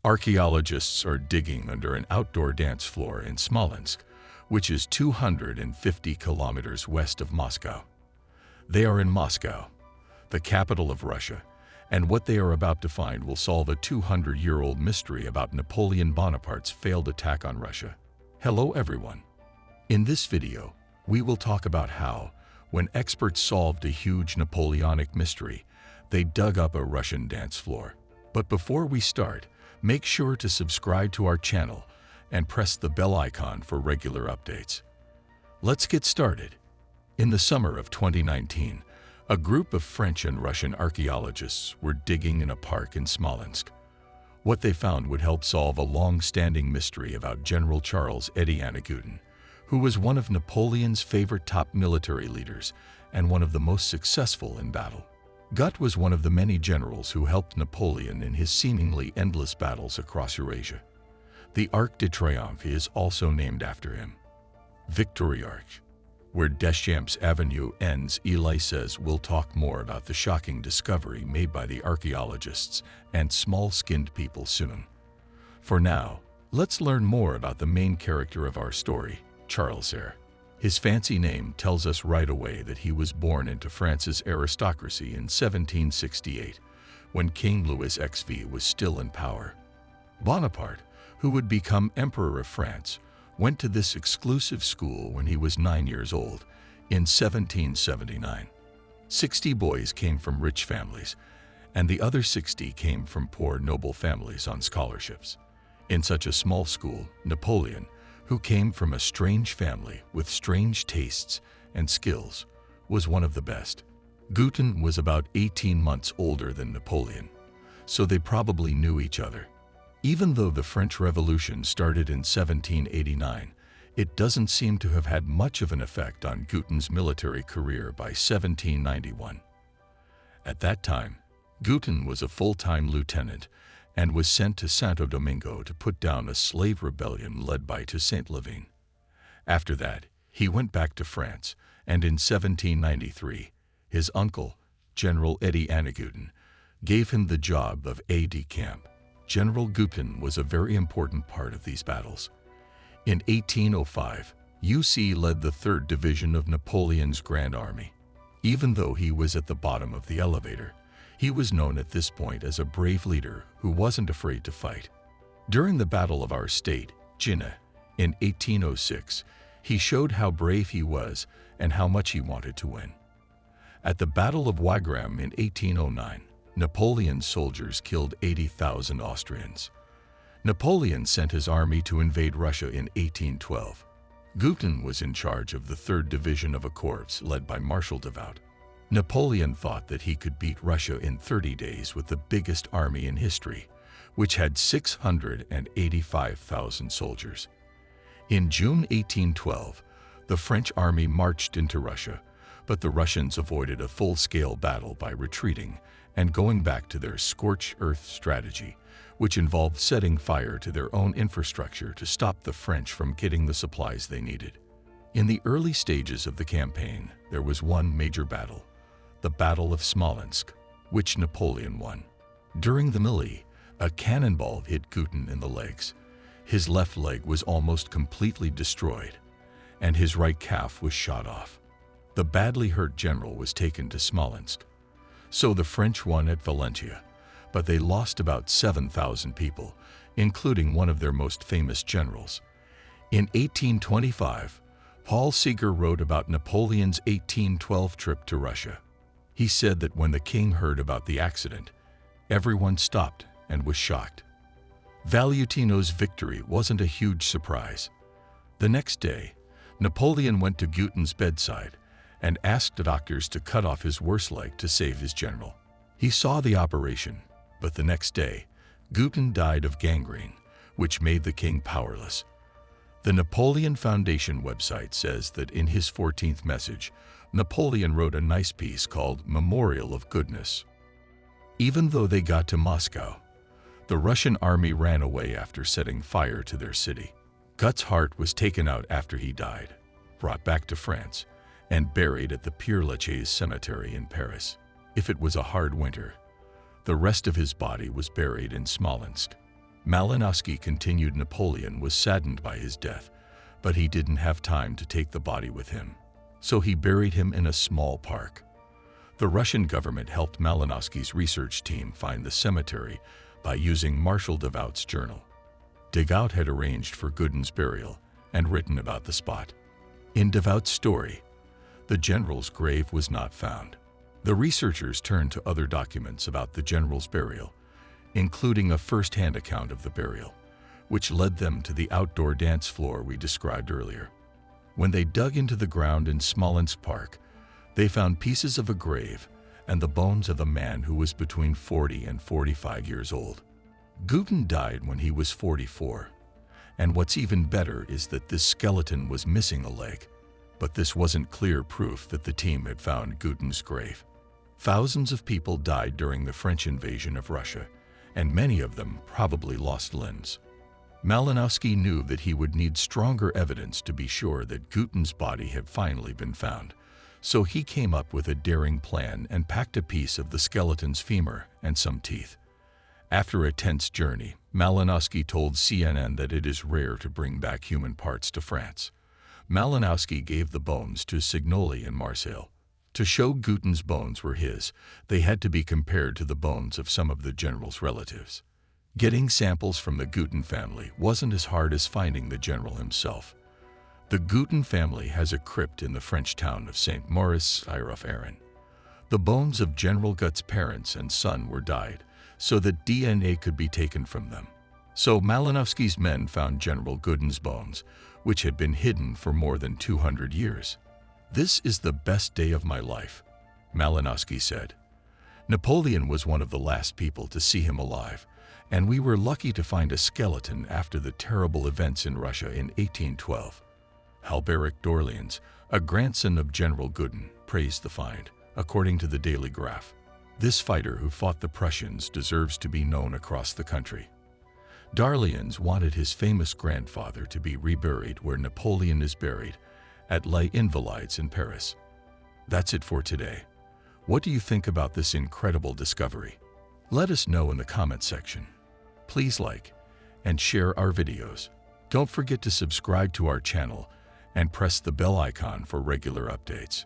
Archaeologists are digging under an outdoor dance floor in Smolensk, which is 250 kilometers west of Moscow. They are in Moscow, the capital of Russia, and what they are about to find will solve a 200-year-old mystery about Napoleon Bonaparte's failed attack on Russia. Hello everyone. In this video, we will talk about how, when experts solved a huge Napoleonic mystery, they dug up a Russian dance floor. But before we start, make sure to subscribe to our channel and press the bell icon for regular updates. Let's get started. In the summer of 2019, a group of French and Russian archaeologists were digging in a park in Smolensk. What they found would help solve a long-standing mystery about General Charles-Étienne Guyton, who was one of Napoleon's favorite top military leaders and one of the most successful in battle. Gut was one of the many generals who helped Napoleon in his seemingly endless battles across Eurasia. The Arc de Triomphe is also named after him. Victory Arch. Where Deschamps Avenue ends, Eli says we'll talk more about the shocking discovery made by the archaeologists and small-skinned people soon. For now, let's learn more about the main character of our story, Charles Eyre. His fancy name tells us right away that he was born into France's aristocracy in 1768, when King Louis XVI was still in power. Bonaparte, who would become Emperor of France, went to this exclusive school when he was 9 years old, in 1779. 60 boys came from rich families, and the other 60 came from poor noble families on scholarships. In such a small school, Napoleon, who came from a strange family with strange tastes and skills, was one of the best. Guyton was about 18 months older than Napoleon, so they probably knew each other. Even though the French Revolution started in 1789, it doesn't seem to have had much of an effect on Guyton's military career by 1791. At that time, Guyton was a full-time lieutenant and was sent to Santo Domingo to put down a slave rebellion led by Toussaint. After that, he went back to France, and in 1793, his uncle, General Étienne Guyton, gave him the job of aide-de-camp. General Guyton was a very important part of these battles. In 1805, UC led the 3rd Division of Napoleon's Grand Army. Even though he was at the bottom of the elevator, he was known at this point as a brave leader who wasn't afraid to fight. During the Battle of our State, Jena, in 1806, he showed how brave he was and how much he wanted to win. At the Battle of Wagram in 1809, Napoleon's soldiers killed 80,000 Austrians. Napoleon sent his army to invade Russia in 1812. Guyton was in charge of the 3rd Division of a corps led by Marshal Davout. Napoleon thought that he could beat Russia in 30 days with the biggest army in history, which had 685,000 soldiers. In June 1812, the French army marched into Russia, but the Russians avoided a full-scale battle by retreating and going back to their scorched earth strategy, which involved setting fire to their own infrastructure to stop the French from getting the supplies they needed. In the early stages of the campaign, there was one major battle, the Battle of Smolensk, which Napoleon won. During the melee, a cannonball hit Guyton in the legs. His left leg was almost completely destroyed, and his right calf was shot off. The badly hurt general was taken to Smolensk. So the French won at Valentia, but they lost about 7,000 people, including one of their most famous generals. In 1825, Paul Seeger wrote about Napoleon's 1812 trip to Russia. He said that when the king heard about the accident, everyone stopped and was shocked. Valentino's victory wasn't a huge surprise. The next day, Napoleon went to Guyton's bedside and asked the doctors to cut off his worst leg to save his general. He saw the operation, but the next day, Guyton died of gangrene, which made the king powerless. The Napoleon Foundation website says that in his 14th message, Napoleon wrote a nice piece called Memorial of Goodness. Even though they got to Moscow, the Russian army ran away after setting fire to their city. Gut's heart was taken out after he died, brought back to France, and buried at the Père Lachaise cemetery in Paris. If it was a hard winter, the rest of his body was buried in Smolensk. Malinowski continued. Napoleon was saddened by his death, but he didn't have time to take the body with him, so he buried him in a small park. The Russian government helped Malinowski's research team find the cemetery by using Marshal Devout's journal. Devout had arranged for Gudin's burial and written about the spot. In Devout's story, the general's grave was not found. The researchers turned to other documents about the general's burial, including a first-hand account of the burial, which led them to the outdoor dance floor we described earlier. When they dug into the ground in Smolensk Park, they found pieces of a grave and the bones of a man who was between 40 and 45 years old. Gudin died when he was 44, and what's even better is that this skeleton was missing a leg, but this wasn't clear proof that the team had found Gudin's grave. Thousands of people died during the French invasion of Russia, and many of them probably lost limbs. Malinowski knew that he would need stronger evidence to be sure that Gudin's body had finally been found, so he came up with a daring plan and packed a piece of the skeleton's femur and some teeth. After a tense journey, Malinowski told CNN that it is rare to bring back human parts to France. Malinowski gave the bones to Signoli in Marseille. To show Gudin's bones were his, they had to be compared to the bones of some of the general's relatives. Getting samples from the Gudin family wasn't as hard as finding the general himself. The Gudin family has a crypt in the French town of St. Maurice-sur-Aran. The bones of General Gut's parents and son were dyed, so that DNA could be taken from them. So Malinowski's men found General Gudin's bones, which had been hidden for more than 200 years. "This is the best day of my life," Malinowski said. "Napoleon was one of the last people to see him alive, and we were lucky to find a skeleton after the terrible events in Russia in 1812. Alberic d'Orléans, a grandson of General Gudin, praised the find, according to the Daily Graph. This fighter who fought the Prussians deserves to be known across the country. D'Orléans wanted his famous grandfather to be reburied where Napoleon is buried, at Les Invalides in Paris. That's it for today. What do you think about this incredible discovery? Let us know in the comment section. Please like and share our videos. Don't forget to subscribe to our channel and press the bell icon for regular updates.